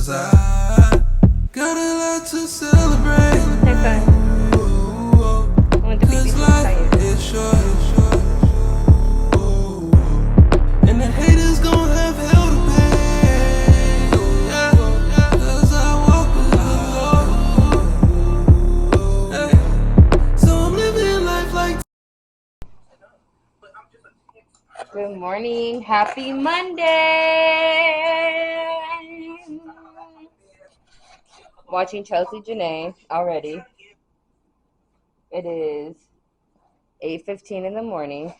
Cause I got a lot to celebrate. Hey, I want the baby Cause to life tired. is short. And the haters gon' have hell to pay. Yeah, cause I walk with the Lord. Hey. So I'm living life like. Good morning. Happy Monday. Watching Chelsea Janae already. It is 8:15 in the morning.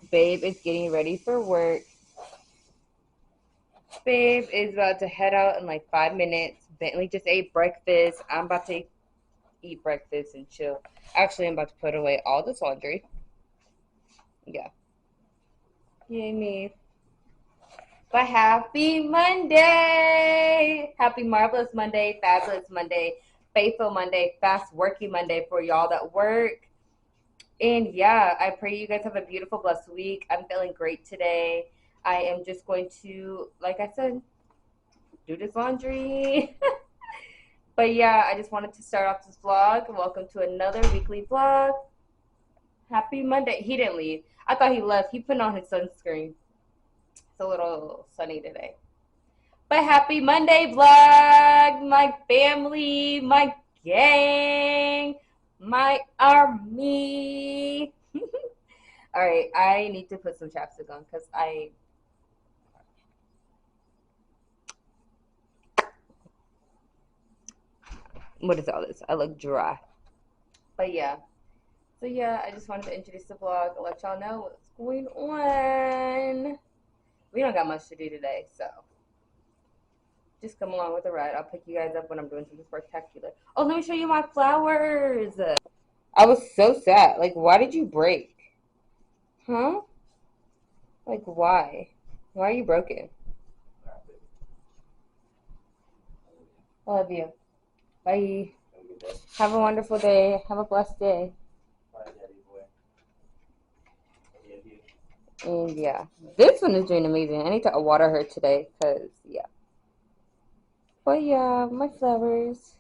Babe is getting ready for work. Babe is about to head out in like 5 minutes. Bentley just ate breakfast. I'm about to eat breakfast and chill. Actually, I'm about to put away all this laundry. Yeah. Yay me. But happy Monday! Happy Marvelous Monday, Fabulous Monday, Faithful Monday, Fast Working Monday for y'all that work. And yeah, I pray you guys have a beautiful, blessed week. I'm feeling great today. I am just going to, like I said, do this laundry. But yeah, I just wanted to start off this vlog. Welcome to another weekly vlog. Happy Monday. He didn't leave. I thought he left. He put on his sunscreen. It's a little sunny today. But happy Monday vlog, my family, my gang, my army. All right, I need to put some chapstick on because what is all this? I look dry. But yeah. So yeah, I just wanted to introduce the vlog and let y'all know what's going on. We don't got much to do today, so just come along with the ride. I'll pick you guys up when I'm doing something spectacular. Oh, let me show you my flowers. I was so sad. Like, why did you break? Huh? Like, why? Why are you broken? I love you. Bye. Have a wonderful day. Have a blessed day. And yeah, this one is doing amazing. I need to water her today because, yeah. But yeah, my flowers.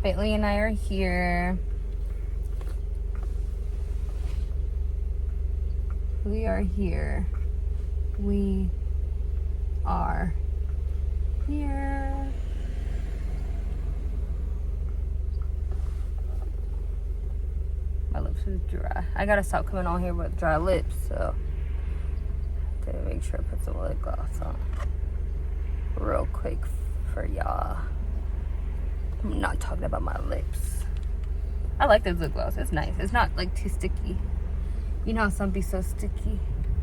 Bentley and I are here. We are here. We are here. My lips is dry. I gotta stop coming on here with dry lips, so I have to make sure I put some lip gloss on real quick for y'all. I'm not talking about my lips. I like this lip gloss. It's nice. It's not like too sticky. You know how some be so sticky?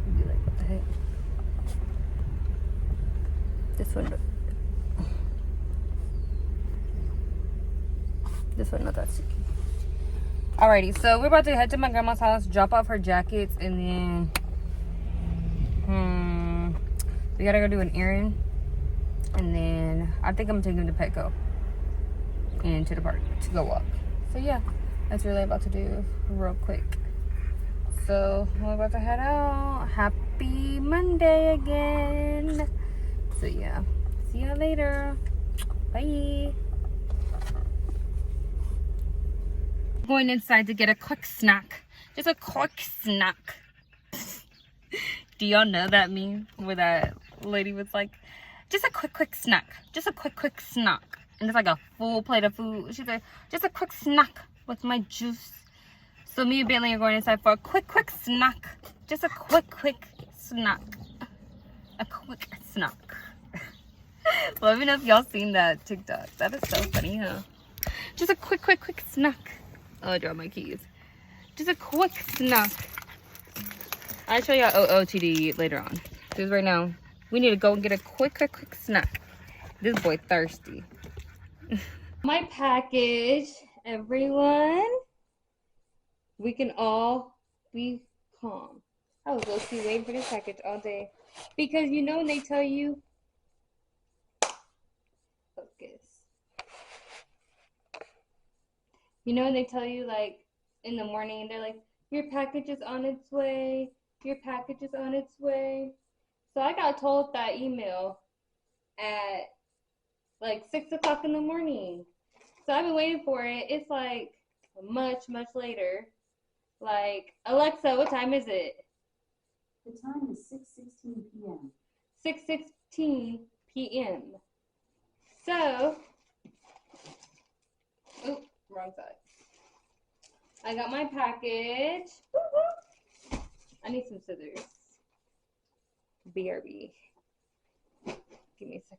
You'd be like, what the heck? This one not that sticky. Alrighty, so we're about to head to my grandma's house, drop off her jackets, and then we gotta go do an errand. And then I think I'm taking them to Petco and to the park to go walk. So yeah, that's really about to do real quick. So we're about to head out. Happy Monday again. So yeah, see y'all later. Bye. Going inside to get a quick snack. Just a quick snack. Do y'all know that meme where that lady was like, just a quick snack. Just a quick snack. And it's like a full plate of food. She's like, just a quick snack with my juice. So me and Bentley are going inside for a quick snack. Just a quick snack. A quick snack. Let me know if y'all seen that TikTok. That is so funny, huh? Just a quick snack. Oh, I dropped my keys. Just a quick snack. I'll show y'all OOTD later on. Because right now, we need to go and get a quick snack. This boy thirsty. My package, everyone. We can all be calm. I was low-key waiting for this package all day. Because you know when they tell you, focus. You know when they tell you like in the morning and they're like, your package is on its way. Your package is on its way. So I got told that email at like 6 o'clock in the morning. So I've been waiting for it. It's like much later. Like, Alexa, what time is it? The time is 6:16 p.m. 6:16 p.m. So, oh, wrong side. I got my package. Woo-hoo. I need some scissors. BRB. Give me a second.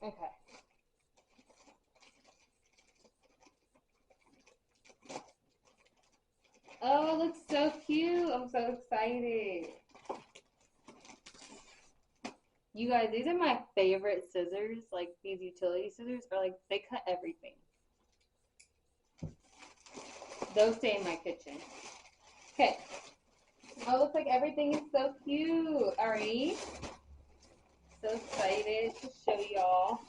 Okay. Oh, it looks so cute. I'm so excited. You guys, these are my favorite scissors. Like, these utility scissors are like, they cut everything. Those stay in my kitchen. Okay. Oh, it looks like everything is so cute. Alright. So excited to show y'all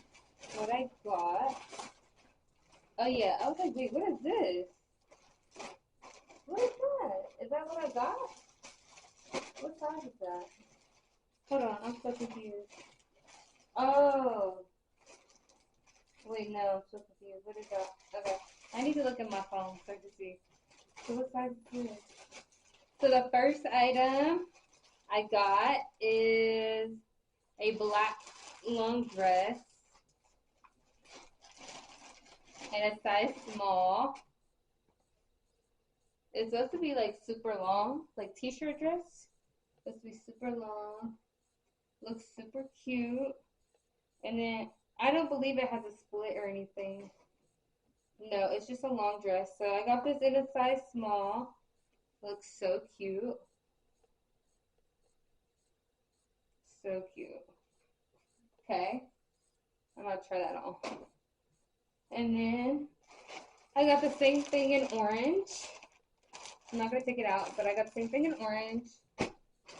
what I got. Oh, yeah. I was like, wait, what is this? What is that? Is that what I got? What size is that? Hold on, I'm so confused. Oh. Wait, no, I'm so confused. What is that? Okay. I need to look at my phone so I can see. So what size is this? So the first item I got is a black long dress and a size small. It's supposed to be like super long, like t-shirt dress. Supposed to be super long. Looks super cute. And then I don't believe it has a split or anything. No, it's just a long dress. So I got this in a size small. Looks so cute. So cute. Okay. I'm going to try that on. And then I got the same thing in orange. I'm not going to take it out, but I got the same thing in orange.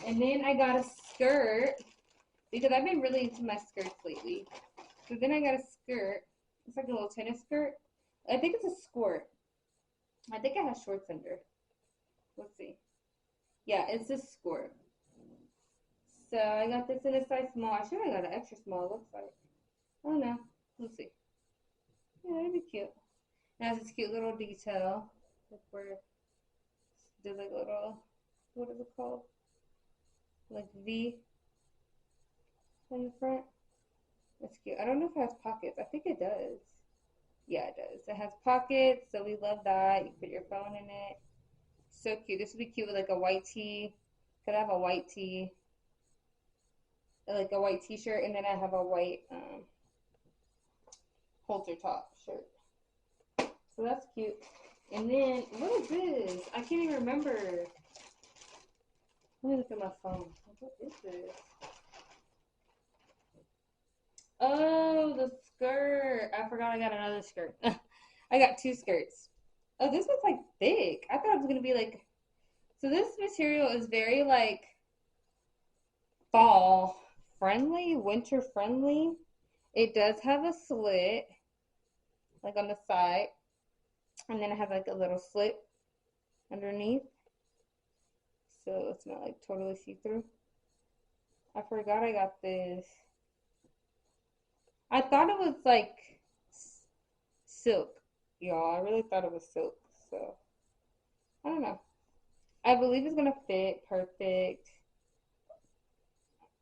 And then I got a skirt because I've been really into my skirts lately. So then I got a skirt. It's like a little tennis skirt. I think it's a skirt. I think it has shorts under. Let's see. Yeah, it's a skirt. So I got this in a size small. I should have got an extra small, it looks like. I don't know. We'll see. Yeah, it'd be cute. It has this cute little detail. Like where the like little, what is it called? Like V on the front. That's cute. I don't know if it has pockets. I think it does. Yeah, it does. It has pockets, so we love that. You put your phone in it. So cute. This would be cute with like a white tee. Could I have a white tee, like a white t-shirt, and then I have a white halter top shirt. So that's cute. And then, what is this? I can't even remember. Let me look at my phone. What is this? Oh, the skirt. I forgot I got another skirt. I got 2 skirts. Oh, this one's like thick. I thought it was going to be like, so this material is very like fall friendly, winter friendly. It does have a slit, like on the side. And then it has like a little slit underneath. So it's not like totally see-through. I forgot I got this. I thought it was like silk, y'all. I really thought it was silk. So I don't know. I believe it's gonna fit perfect.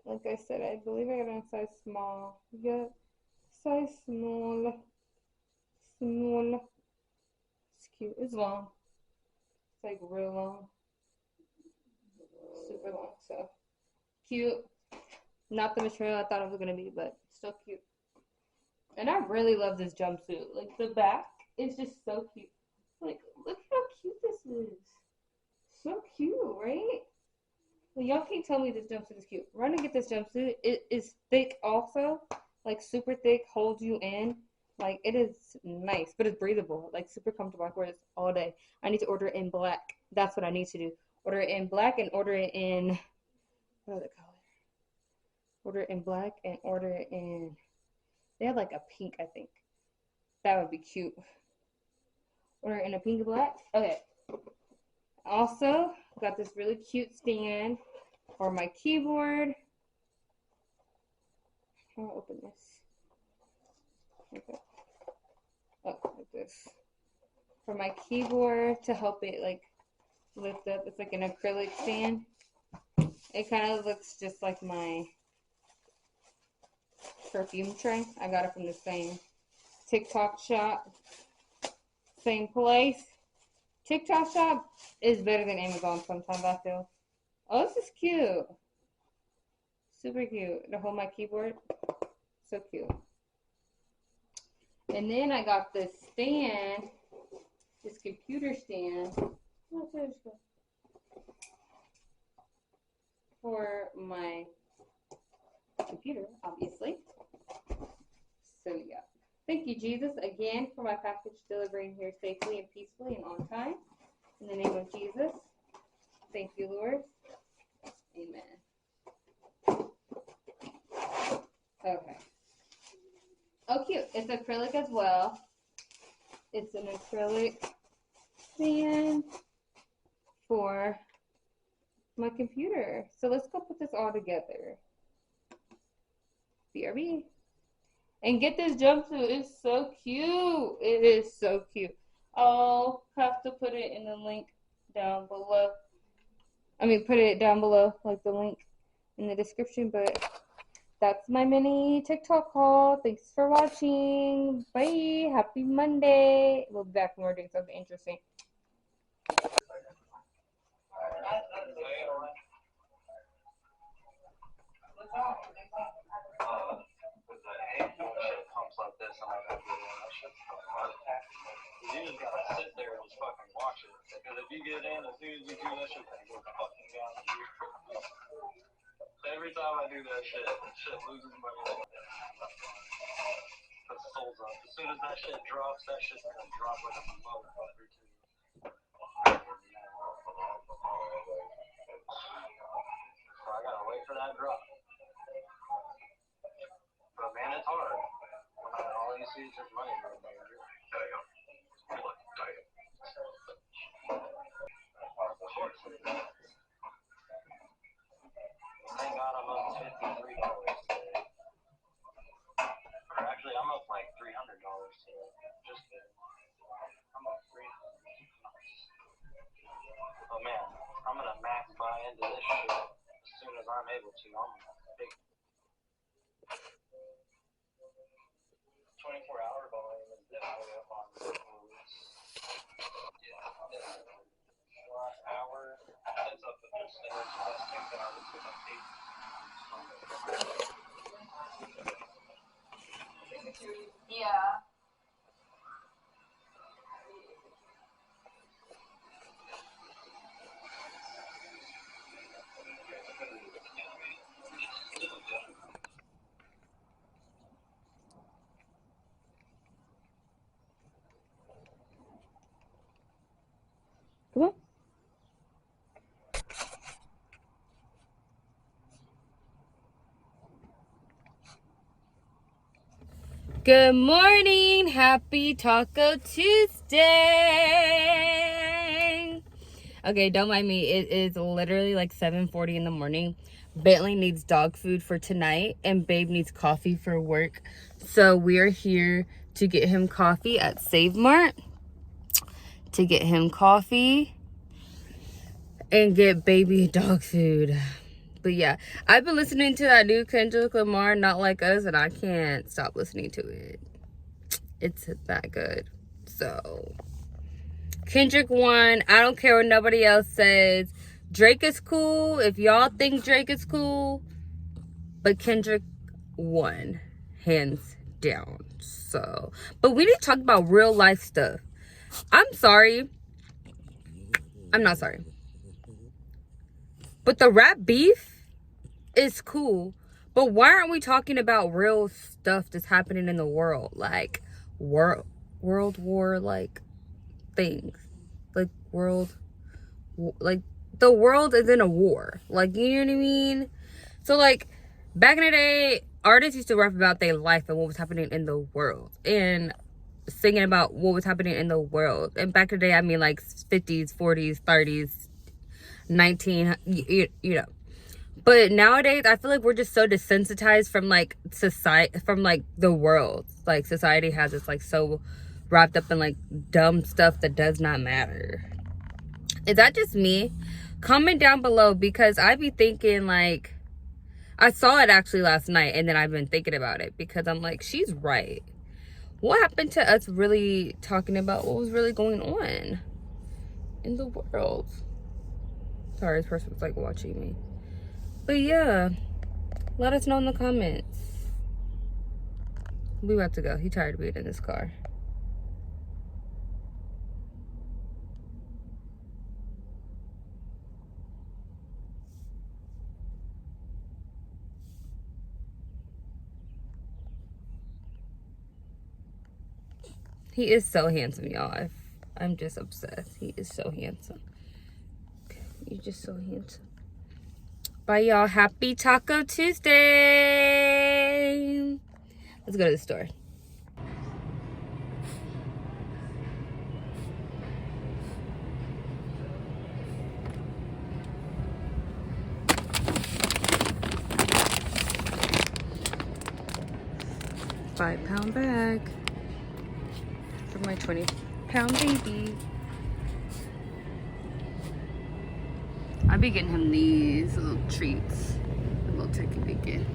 Like I said, I believe I got it in size small. Yep, size small. Small. It's cute. It's long. It's like real long. Super long. So cute. Not the material I thought it was gonna be, but still cute. And I really love this jumpsuit. Like the back is just so cute. Like look how cute this is. So cute, right? Well, y'all can't tell me this jumpsuit is cute. Run and get this jumpsuit. It is thick also. Like super thick, holds you in. Like it is nice, but it's breathable. Like super comfortable. I wear this all day. I need to order it in black. That's what I need to do. Order it in black and order it in, what other color? Order it in black and order it in, they have like a pink, I think. That would be cute. Order it in a pink and black. Okay. Also, got this really cute stand for my keyboard. How do I open this? Okay. Oh, like this. For my keyboard to help it like lift up. It's like an acrylic stand. It kind of looks just like my perfume tray. I got it from the same TikTok shop. Same place. TikTok shop is better than Amazon sometimes, I feel. Oh, this is cute. Super cute. To hold my keyboard. So cute. And then I got this stand. This computer stand. For my computer, obviously. So yeah. Thank you, Jesus, again for my package delivering here safely and peacefully and on time. In the name of Jesus. Thank you, Lord. Amen. Okay. Oh, cute. It's acrylic as well. It's an acrylic stand for my computer. So let's go put this all together. BRB. And get this jumpsuit. It's so cute. It is so cute. I'll have to put it in the link down below. I mean, put it down below, like the link in the description. But that's my mini TikTok haul. Thanks for watching. Bye. Happy Monday. We'll be back when we're doing something interesting. Like this, and I gotta get in. That shit's you just gotta sit there and just fucking watch it. Because if you get in, as soon as you do that shit, then it goes fucking down. Every time I do that shit loses money. Puts souls up. As soon as that shit drops, that shit's gonna drop like a motherfucker too. So I gotta wait for that drop. But man, it's hard. All you see is just money, bro. Thank God I'm up $53 today. big 24-hour volume is definitely up on the movies. Yeah, definitely. Last hour, it's up to percentage testing that I was going to take. Yeah. Come on. Good morning. Happy Taco Tuesday. Okay, don't mind me. It is literally like 7:40 in the morning. Bentley needs dog food for tonight and Babe needs coffee for work. So we're here to get him coffee at SaveMart. To get him coffee and get baby dog food. But yeah, I've been listening to that new Kendrick Lamar, Not Like Us, and I can't stop listening to it. It's that good. So Kendrick won. I don't care what nobody else says. Drake is cool if y'all think Drake is cool, but Kendrick won hands down. So, but we need to talk about real life stuff. I'm sorry. I'm not sorry. But the rap beef is cool. But why aren't we talking about real stuff that's happening in the world? Like world war like things. Like like the world is in a war. Like, you know what I mean? So like back in the day, artists used to rap about their life and what was happening in the world. And singing about what was happening in the world. And back in the day, I mean like 50s, 40s, 30s, 19, you know. But nowadays, I feel like we're just so desensitized from like society, from like the world. Like society has us like so wrapped up in like dumb stuff that does not matter. Is that just me? Comment down below, because I be thinking like, I saw it actually last night and then I've been thinking about it because I'm like, she's right. What happened to us really talking about what was really going on in the world? Sorry, this person was like watching me. But yeah, let us know in the comments. We about to go. He tired of being in this car. He is so handsome, y'all. I'm just obsessed. He is so handsome. He's just so handsome. Bye, y'all. Happy Taco Tuesday. Let's go to the store. £5 bag for my 20-pound baby. I be getting him these little treats, a little turkey bacon.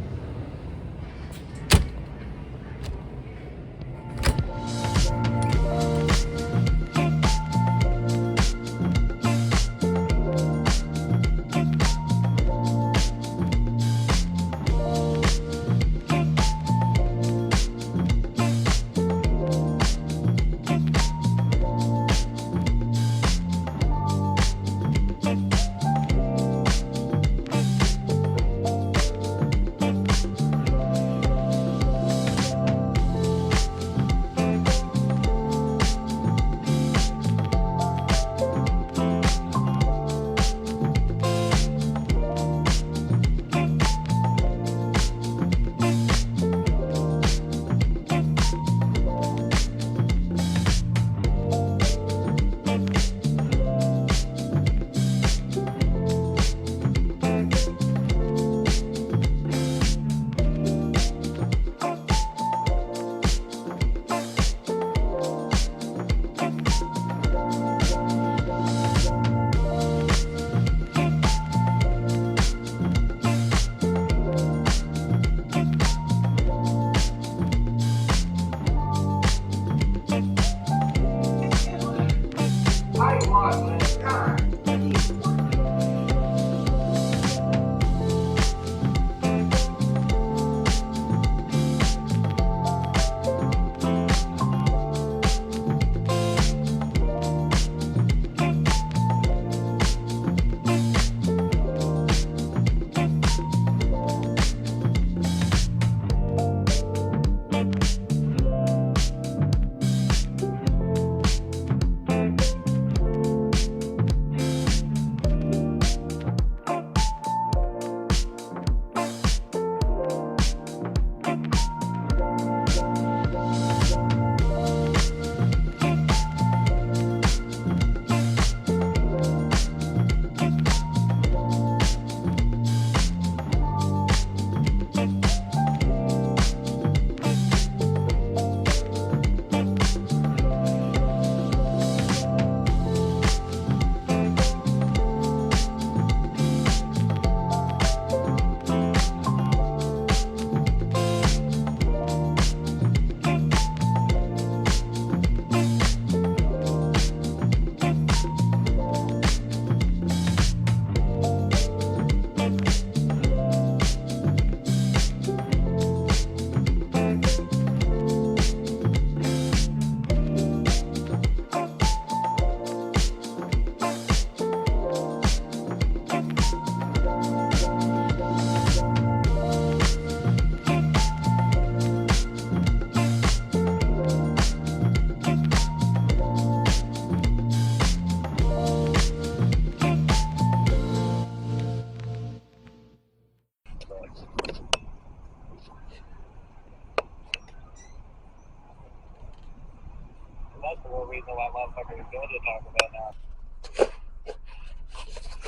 reason why motherfuckers are good to talk about now.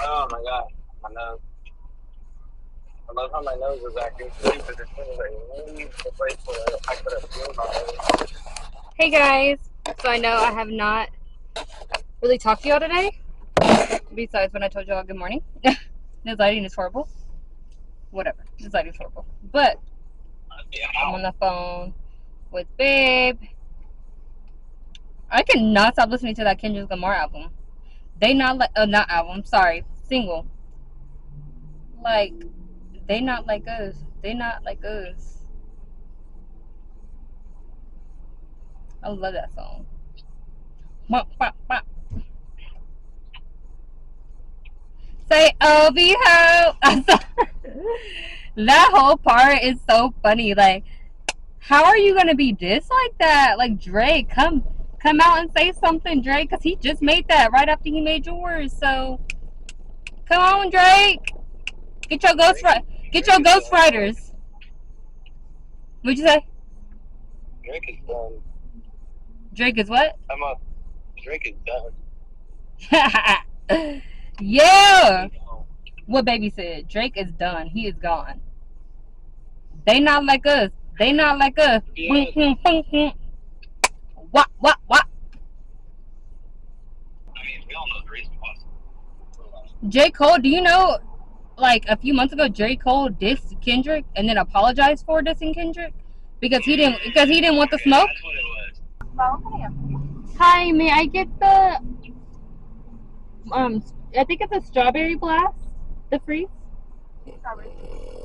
Oh my god, my nose. I love how my nose is acting stupid as soon as I leave the place where I could have feel on it. Hey guys, so I know I have not really talked to y'all today, besides when I told y'all good morning. This lighting is horrible. Whatever, this lighting is horrible. But I'm on the phone with Babe. I cannot stop listening to that Kendrick Lamar album. They not like, not album, sorry, single. Like, they not like us. They not like us. I love that song. Say, oh, behold. That whole part is so funny. Like, how are you gonna be dissed like that? Like, Drake, come out and say something, Drake, because he just made that right after he made yours. So, come on, Drake. Get your Ghost Riders. What'd you say? Drake is done. Drake is what? Drake is done. Yeah. What Baby said. Drake is done. He is gone. They not like us. They not like us. Yeah. What? I mean, we all know the reason why. J. Cole, do you know, like, a few months ago, J. Cole dissed Kendrick and then apologized for dissing Kendrick? Because he didn't want the smoke? That's what it was. Hi, may I get the, I think it's a strawberry blast, the freeze? Strawberry.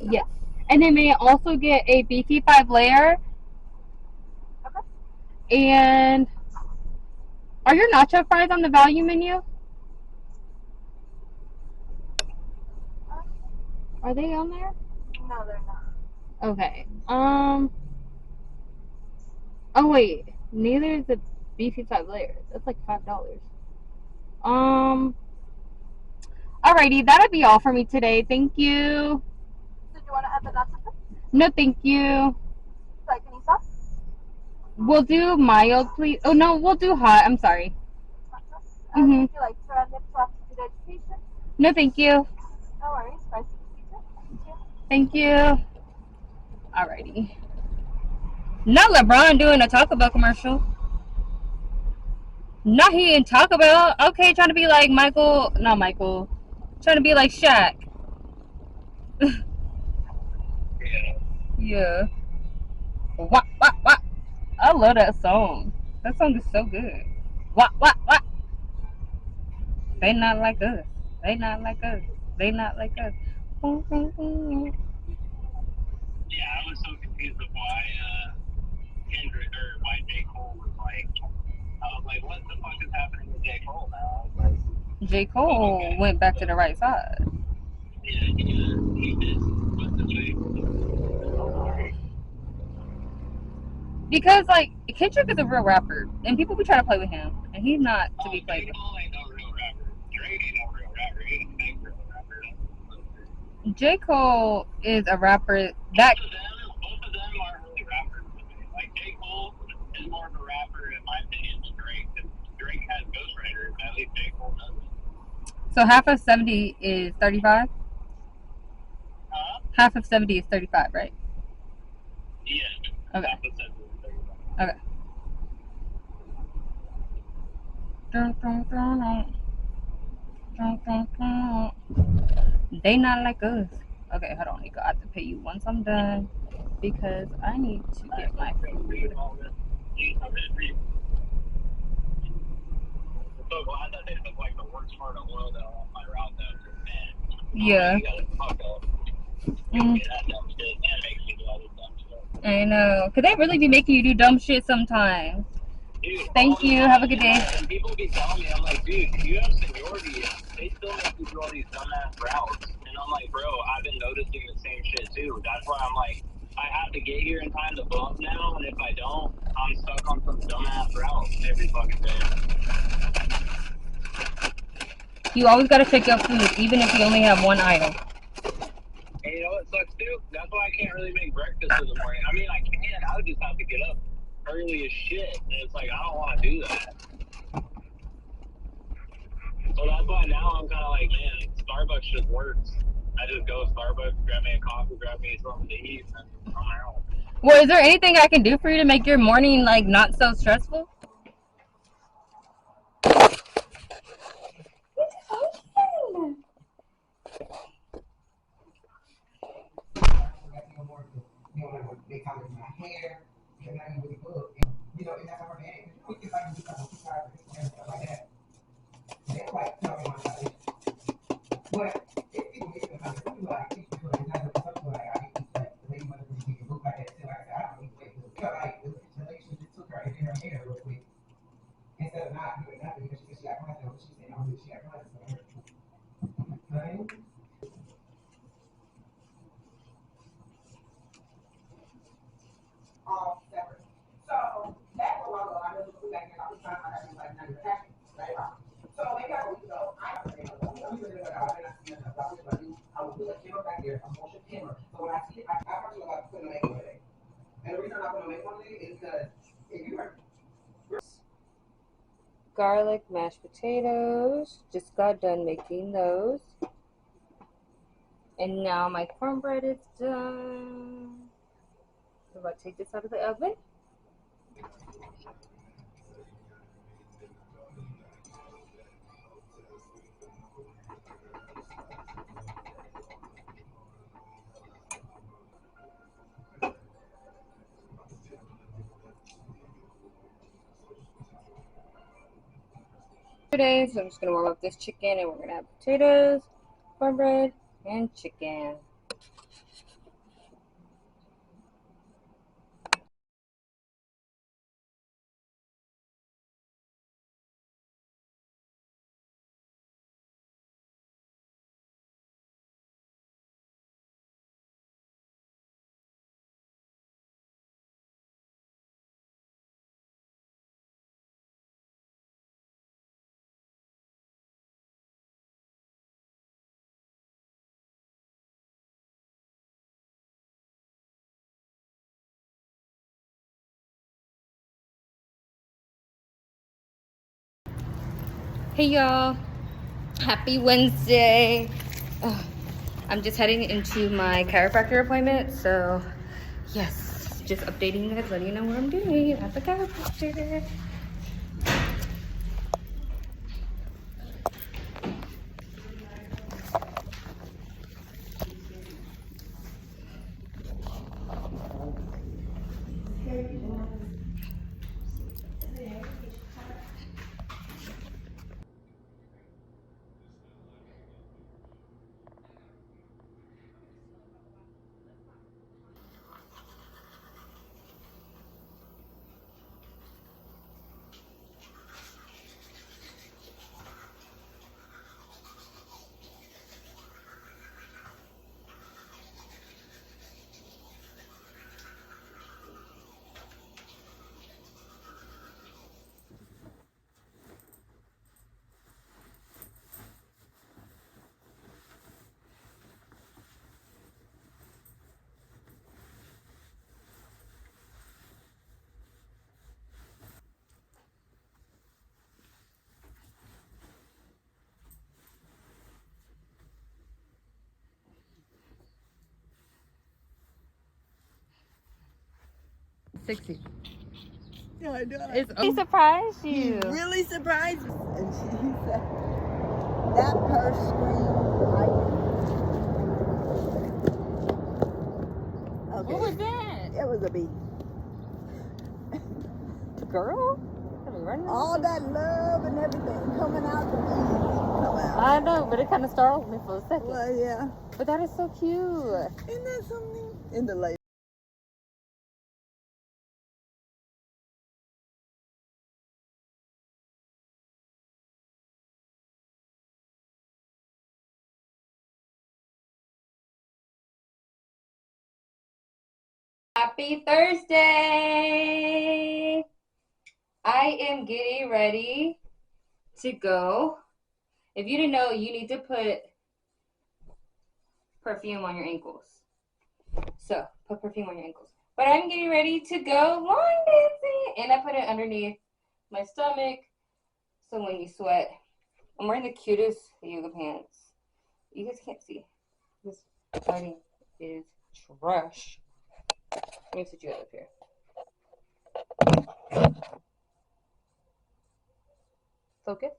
Yes. And then may I also get a beefy 5-layer? Okay. And are your nacho fries on the value menu? Are they on there? No, they're not. Okay. Oh wait, neither is the beefy 5-layer. That's like $5. Alrighty, that'll be all for me today. Thank you. Did you want to add the nacho? No, thank you. Like any sauce? We'll do mild, please. Oh no, we'll do hot. I'm sorry. Mhm. Would you like to run the substitute education? No, thank you. No worries. Spicy pizza. Thank you. Alrighty. Not LeBron doing a Taco Bell commercial. Not he in Taco Bell. Okay, trying to be like Michael. Not Michael. Trying to be like Shaq. Yeah. What? I love that song. That song is so good. What? They not like us. They not like us. They not like us. Yeah, I was so confused of why Kendrick or why J. Cole was like, I was like, what the fuck is happening with J. Cole now? I was like, J. Cole went back to the right side. yeah, he did. What's his name? Because, like, Kendrick is a real rapper, and people be trying to play with him, and he's not to be played J. with. Cole ain't no real rapper. Drake ain't no real rapper. He's a fake real rapper. J. Cole is a rapper that. Both of them aren't really rappers to me. Like, J. Cole is more of a rapper, in my opinion, than Drake. And Drake has ghostwriters. At least J. Cole doesn't. So half of 70 is 35? Huh? Half of 70 is 35, right? Yeah. Okay. Half of 70 is 35. Okay. They not like us. Okay, hold on, Nico. I have to pay you once I'm done because I need to get my food. So glad that they took like the worst part of oil down on my route though. Man. Yeah. You gotta fuck up. Mm. Get that dumb shit. That makes me do all this dumb shit. I know. Cause they really be making you do dumb shit sometimes. Dude, Thank you. Have a good day. And people be telling me, I'm like, dude, you have seniority. They still make you do all these dumbass routes. And I'm like, bro, I've been noticing the same shit too. That's why I'm like, I have to get here in time to bump now. And if I don't, I'm stuck on some dumbass route every fucking day. You always gotta check your food, even if you only have one item. And you know what sucks too? That's why I can't really make breakfast in the morning. I mean, I can. I would just have to get up curly as shit. And it's like, I don't want to do that. So that's why now I'm kind of like, man, Starbucks just works. I just go to Starbucks, grab me a coffee, grab me something to eat, and I'm out. Well, is there anything I can do for you to make your morning like not so stressful? Garlic mashed potatoes. Just got done making those. And now my cornbread is done. I'm about to take this out of the oven. Today, so I'm just gonna warm up this chicken, and we're gonna have potatoes, cornbread, and chicken. Hey y'all, happy Wednesday. I'm just heading into my chiropractor appointment, so yes, just updating you guys, letting you know what I'm doing at the chiropractor. Sexy. Yeah, I know. He surprised He you. really surprised me. And she said, that purse screamed. Okay. What was that? It was a bee. Girl? All that love and everything coming out the bee didn't come out. I know, but it kind of startled me for a second. Well, yeah. But that is so cute. Isn't that something? In the lake. Happy Thursday! I am getting ready to go. If you didn't know, you need to put perfume on your ankles. So, put perfume on your ankles. But I'm getting ready to go line dancing, and I put it underneath my stomach, so when you sweat, I'm wearing the cutest yoga pants. You guys can't see. This lighting is trash. Let me sit you up here. Focus.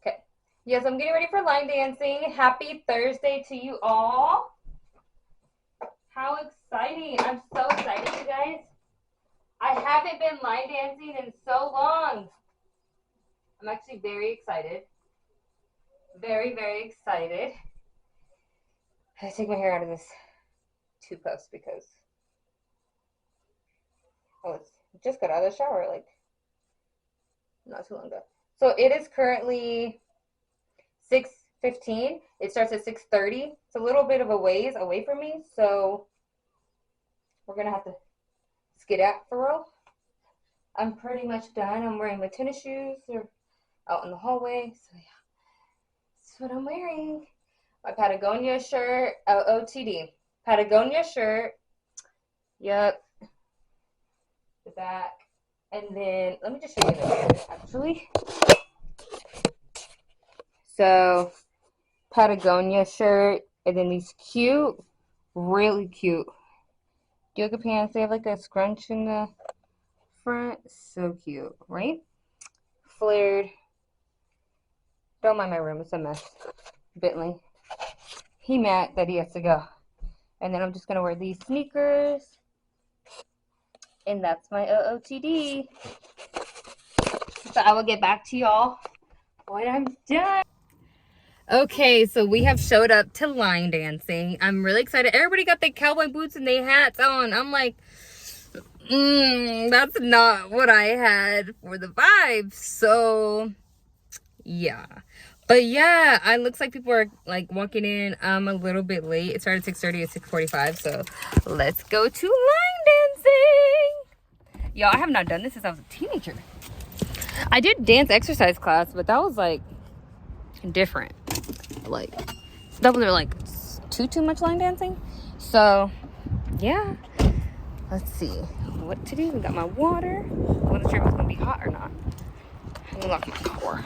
Okay. Yes, I'm getting ready for line dancing. Happy Thursday to you all. How exciting. I'm so excited, you guys. I haven't been line dancing in so long. I'm actually very excited. Very, very excited. I take my hair out of this two-post because I just got out of the shower like not too long ago. So it is currently 6:15. It starts at 6:30. It's a little bit of a ways away from me, so we're gonna have to skedaddle. I'm pretty much done. I'm wearing my tennis shoes. They're out in the hallway, so yeah, that's what I'm wearing. My Patagonia shirt, OOTD. Patagonia shirt. Yep. The back. And then, let me just show you the shirt, actually. So, Patagonia shirt. And then these cute, really cute yoga pants. They have like a scrunch in the front. So cute, right? Flared. Don't mind my room. It's a mess. Bentley. He mad that he has to go. And then I'm just going to wear these sneakers. And that's my OOTD. So I will get back to y'all when I'm done. Okay, so we have showed up to line dancing. I'm really excited. Everybody got their cowboy boots and their hats on. I'm like, that's not what I had for the vibe. So, yeah. But yeah, it looks like people are like walking in. I'm a little bit late. It started at 6:30 at 6:45. So let's go to line dancing. Y'all, I have not done this since I was a teenager. I did dance exercise class, but that was like different. Like that was like too much line dancing. So yeah, let's see what to do. We got my water. I wasn't sure if it's gonna be hot or not. Let me lock my car.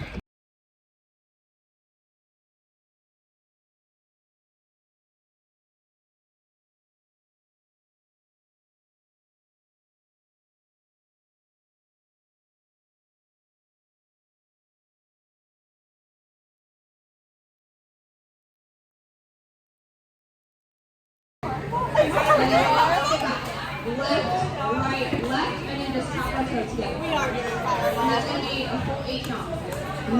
Left, and then just top our toes together. And that's going to be a full 8 count.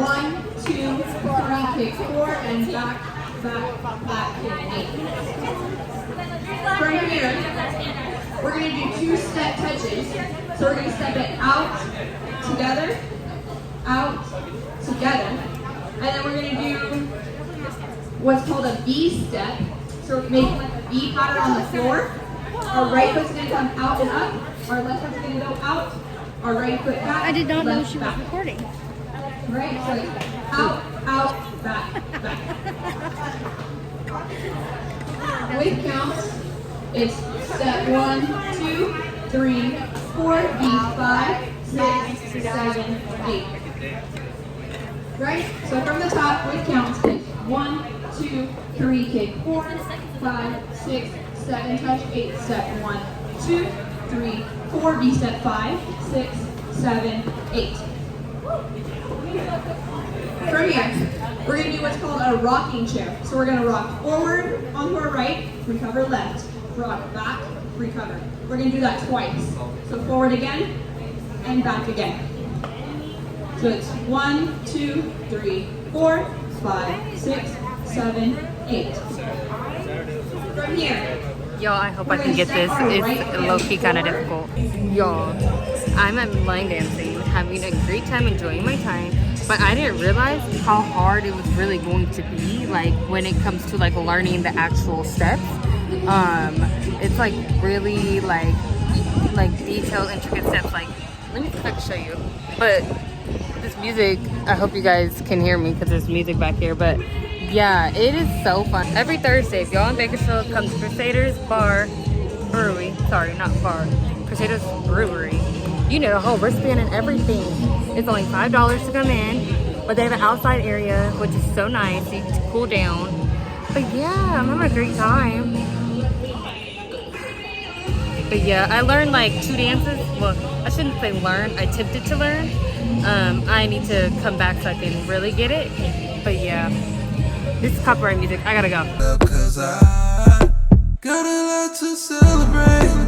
1, 2, 3, kick 4, and back, kick 8. From here, we're going to do 2-step touches. So we're going to step it out, together, and then we're going to do what's called a V step. So we're making like a V pattern on the floor. Our right foot's going to come out and up. Our left foot's going to go out. Our right foot back. I did not know she was back. recording. Right? So out, back. With counts, it's step 1, 2, 3, 4, V5, 6, 7, 8. Right? So from the top, with counts, it's 1, 2, 3, kick 4, 5, 6, 7, touch 8, step 1, 2, 3, 4, V step 5, 6, 7, 8. From here, we're going to do what's called a rocking chair. So we're going to rock forward onto our right, recover left, rock back, recover. We're going to do that twice. So forward again, and back again. So it's 1, 2, 3, 4, 5, 6, 7, 8. From here, Y'all, I hope I can get this. It's low-key kind of difficult. Y'all, I'm at line dancing, having a great time, enjoying my time, but I didn't realize how hard it was really going to be, like, when it comes to, like, learning the actual steps. It's, like, really, like detailed, intricate steps. Like, let me see if I can show you. But this music, I hope you guys can hear me because there's music back here, but yeah, it is so fun. Every Thursday, if y'all in Bakersfield, come to Crusader's Bar Brewery. Sorry, not bar. Crusader Brewery. You know, the whole wristband and everything. It's only $5 to come in, but they have an outside area, which is so nice. So you can cool down. But yeah, I'm having a great time. But yeah, I learned like 2 dances. Well, I shouldn't say learn. I attempted to learn. I need to come back so I can really get it. But yeah, this is copyright music. I gotta go. Cause I got a lot to celebrate.